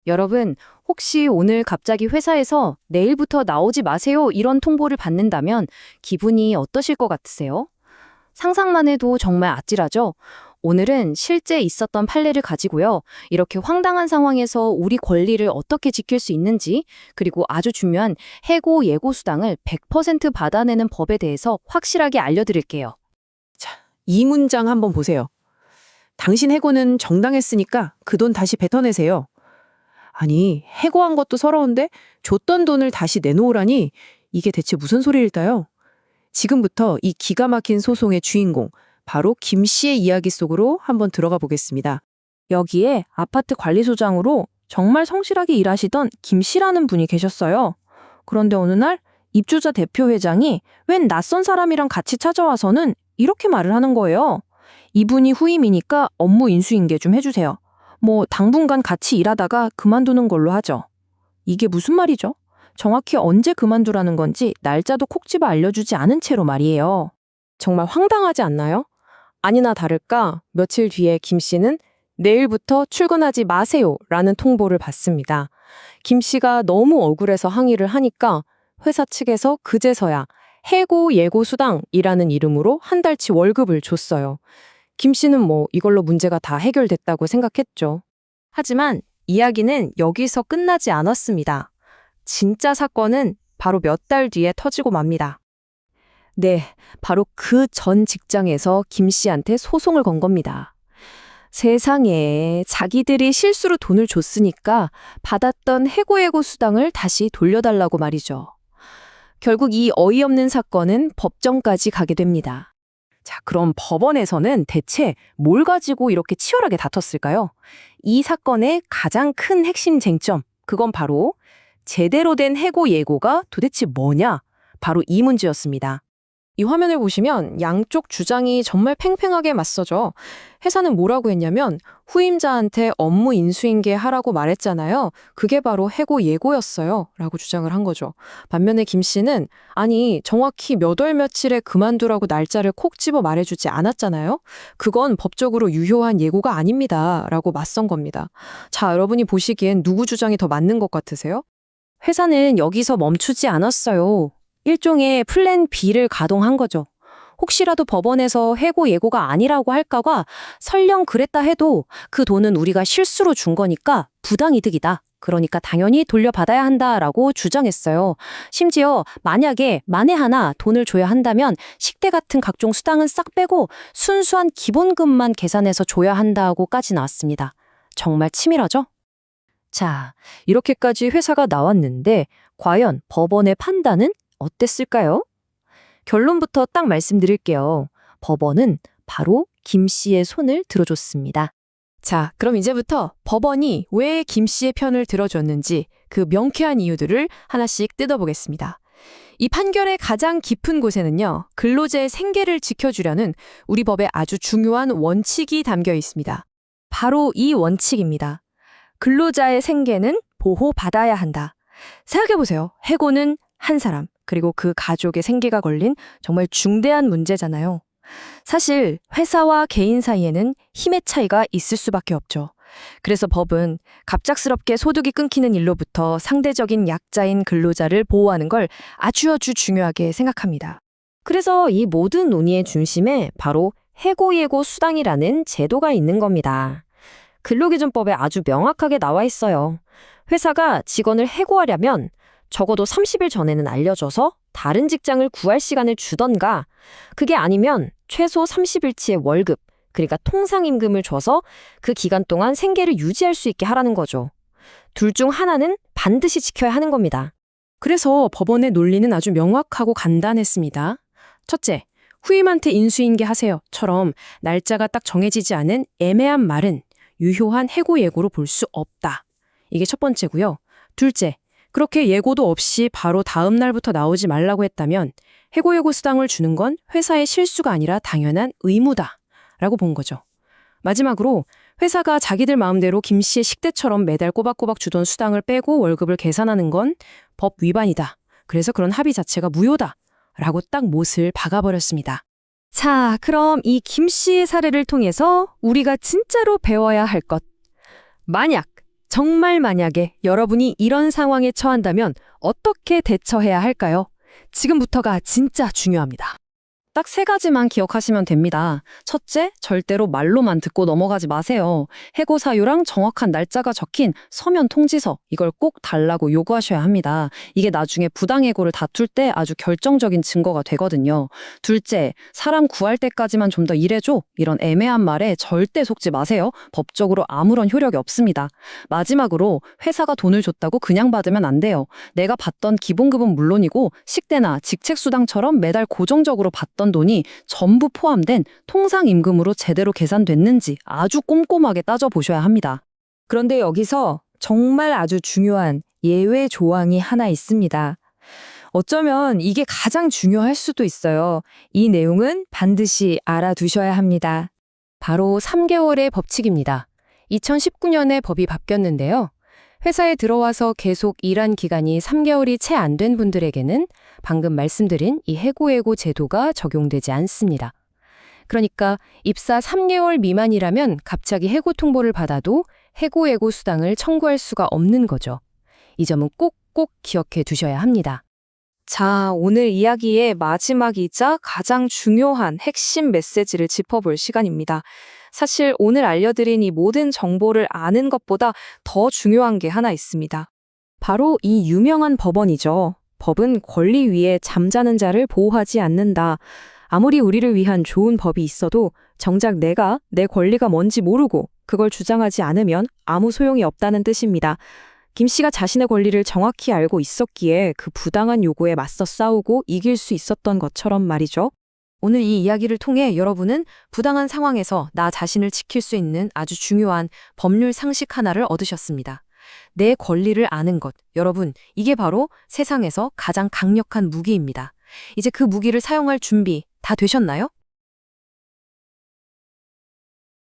여러분, 혹시 오늘 갑자기 회사에서 내일부터 나오지 마세요 이런 통보를 받는다면 기분이 어떠실 것 같으세요? 상상만 해도 정말 아찔하죠? 오늘은 실제 있었던 판례를 가지고요. 이렇게 황당한 상황에서 우리 권리를 어떻게 지킬 수 있는지, 그리고 아주 중요한 해고 예고 수당을 100% 받아내는 법에 대해서 확실하게 알려드릴게요. 자, 이 문장 한번 보세요. 당신 해고는 정당했으니까 그 돈 다시 뱉어내세요. 아니, 해고한 것도 서러운데 줬던 돈을 다시 내놓으라니 이게 대체 무슨 소리일까요? 지금부터 이 기가 막힌 소송의 주인공, 바로 김 씨의 이야기 속으로 한번 들어가 보겠습니다. 여기에 아파트 관리소장으로 정말 성실하게 일하시던 김 씨라는 분이 계셨어요. 그런데 어느 날 입주자 대표 회장이 웬 낯선 사람이랑 같이 찾아와서는 이렇게 말을 하는 거예요. 이분이 후임이니까 업무 인수인계 좀 해주세요. 뭐 당분간 같이 일하다가 그만두는 걸로 하죠. 이게 무슨 말이죠? 정확히 언제 그만두라는 건지 날짜도 콕 집어 알려주지 않은 채로 말이에요. 정말 황당하지 않나요? 아니나 다를까 며칠 뒤에 김 씨는 내일부터 출근하지 마세요 라는 통보를 받습니다. 김 씨가 너무 억울해서 항의를 하니까 회사 측에서 그제서야 해고 예고 수당이라는 이름으로 한 달치 월급을 줬어요. 김 씨는 뭐 이걸로 문제가 다 해결됐다고 생각했죠. 하지만 이야기는 여기서 끝나지 않았습니다. 진짜 사건은 바로 몇 달 뒤에 터지고 맙니다. 네, 바로 그 전 직장에서 김 씨한테 소송을 건 겁니다. 세상에, 자기들이 실수로 돈을 줬으니까 받았던 해고예고 수당을 다시 돌려달라고 말이죠. 결국 이 어이없는 사건은 법정까지 가게 됩니다. 자, 그럼 법원에서는 대체 뭘 가지고 이렇게 치열하게 다퉜을까요? 이 사건의 가장 큰 핵심 쟁점, 그건 바로 제대로 된 해고 예고가 도대체 뭐냐? 바로 이 문제였습니다. 이 화면을 보시면 양쪽 주장이 정말 팽팽하게 맞서죠. 회사는 뭐라고 했냐면 후임자한테 업무 인수인계 하라고 말했잖아요. 그게 바로 해고 예고였어요. 라고 주장을 한 거죠. 반면에 김 씨는 아니 정확히 몇 월 며칠에 그만두라고 날짜를 콕 집어 말해주지 않았잖아요. 그건 법적으로 유효한 예고가 아닙니다. 라고 맞선 겁니다. 자, 여러분이 보시기엔 누구 주장이 더 맞는 것 같으세요? 회사는 여기서 멈추지 않았어요. 일종의 플랜 B를 가동한 거죠. 혹시라도 법원에서 해고 예고가 아니라고 할까봐 설령 그랬다 해도 그 돈은 우리가 실수로 준 거니까 부당이득이다. 그러니까 당연히 돌려받아야 한다라고 주장했어요. 심지어 만약에 만에 하나 돈을 줘야 한다면 식대 같은 각종 수당은 싹 빼고 순수한 기본금만 계산해서 줘야 한다고까지 나왔습니다. 정말 치밀하죠? 자, 이렇게까지 회사가 나왔는데 과연 법원의 판단은 어땠을까요? 결론부터 딱 말씀드릴게요. 법원은 바로 김 씨의 손을 들어줬습니다. 자, 그럼 이제부터 법원이 왜 김 씨의 편을 들어줬는지 그 명쾌한 이유들을 하나씩 뜯어보겠습니다. 이 판결의 가장 깊은 곳에는요, 근로자의 생계를 지켜주려는 우리 법의 아주 중요한 원칙이 담겨 있습니다. 바로 이 원칙입니다. 근로자의 생계는 보호받아야 한다. 생각해보세요. 해고는 한 사람, 그리고 그 가족의 생계가 걸린 정말 중대한 문제잖아요. 사실 회사와 개인 사이에는 힘의 차이가 있을 수밖에 없죠. 그래서 법은 갑작스럽게 소득이 끊기는 일로부터 상대적인 약자인 근로자를 보호하는 걸 아주 중요하게 생각합니다. 그래서 이 모든 논의의 중심에 바로 해고예고 수당이라는 제도가 있는 겁니다. 근로기준법에 아주 명확하게 나와 있어요. 회사가 직원을 해고하려면 적어도 30일 전에는 알려줘서 다른 직장을 구할 시간을 주던가, 그게 아니면 최소 30일치의 월급, 그러니까 통상임금을 줘서 그 기간 동안 생계를 유지할 수 있게 하라는 거죠. 둘 중 하나는 반드시 지켜야 하는 겁니다. 그래서 법원의 논리는 아주 명확하고 간단했습니다. 첫째, 후임한테 인수인계 하세요처럼 날짜가 딱 정해지지 않은 애매한 말은 유효한 해고 예고로 볼 수 없다. 이게 첫 번째고요. 둘째, 그렇게 예고도 없이 바로 다음 날부터 나오지 말라고 했다면 해고 예고 수당을 주는 건 회사의 실수가 아니라 당연한 의무다라고 본 거죠. 마지막으로 회사가 자기들 마음대로 김 씨의 식대처럼 매달 꼬박꼬박 주던 수당을 빼고 월급을 계산하는 건 법 위반이다. 그래서 그런 합의 자체가 무효다라고 딱 못을 박아버렸습니다. 자, 그럼 이 김 씨의 사례를 통해서 우리가 진짜로 배워야 할 것. 만약 정말 만약에 여러분이 이런 상황에 처한다면 어떻게 대처해야 할까요? 지금부터가 진짜 중요합니다. 딱 3가지만 기억하시면 됩니다. 첫째, 절대로 말로만 듣고 넘어가지 마세요. 해고 사유랑 정확한 날짜가 적힌 서면 통지서, 이걸 꼭 달라고 요구하셔야 합니다. 이게 나중에 부당해고를 다툴 때 아주 결정적인 증거가 되거든요. 둘째, 사람 구할 때까지만 좀 더 일해줘. 이런 애매한 말에 절대 속지 마세요. 법적으로 아무런 효력이 없습니다. 마지막으로, 회사가 돈을 줬다고 그냥 받으면 안 돼요. 내가 받던 기본급은 물론이고 식대나 직책수당처럼 매달 고정적으로 받던 돈이 전부 포함된 통상임금으로 제대로 계산됐는지 아주 꼼꼼하게 따져보셔야 합니다. 그런데 여기서 정말 아주 중요한 예외 조항이 하나 있습니다. 어쩌면 이게 가장 중요할 수도 있어요. 이 내용은 반드시 알아두셔야 합니다. 바로 3개월의 법칙입니다. 2019년에 법이 바뀌었는데요. 회사에 들어와서 계속 일한 기간이 3개월이 채 안 된 분들에게는 방금 말씀드린 이 해고예고 제도가 적용되지 않습니다. 그러니까 입사 3개월 미만이라면 갑자기 해고 통보를 받아도 해고예고 수당을 청구할 수가 없는 거죠. 이 점은 꼭꼭 기억해 두셔야 합니다. 자, 오늘 이야기의 마지막이자 가장 중요한 핵심 메시지를 짚어볼 시간입니다. 사실 오늘 알려드린 이 모든 정보를 아는 것보다 더 중요한 게 하나 있습니다. 바로 이 유명한 법언이죠. 법은 권리 위에 잠자는 자를 보호하지 않는다. 아무리 우리를 위한 좋은 법이 있어도 정작 내가 내 권리가 뭔지 모르고 그걸 주장하지 않으면 아무 소용이 없다는 뜻입니다. 김 씨가 자신의 권리를 정확히 알고 있었기에 그 부당한 요구에 맞서 싸우고 이길 수 있었던 것처럼 말이죠. 오늘 이 이야기를 통해 여러분은 부당한 상황에서 나 자신을 지킬 수 있는 아주 중요한 법률 상식 하나를 얻으셨습니다. 내 권리를 아는 것, 여러분, 이게 바로 세상에서 가장 강력한 무기입니다. 이제 그 무기를 사용할 준비 다 되셨나요?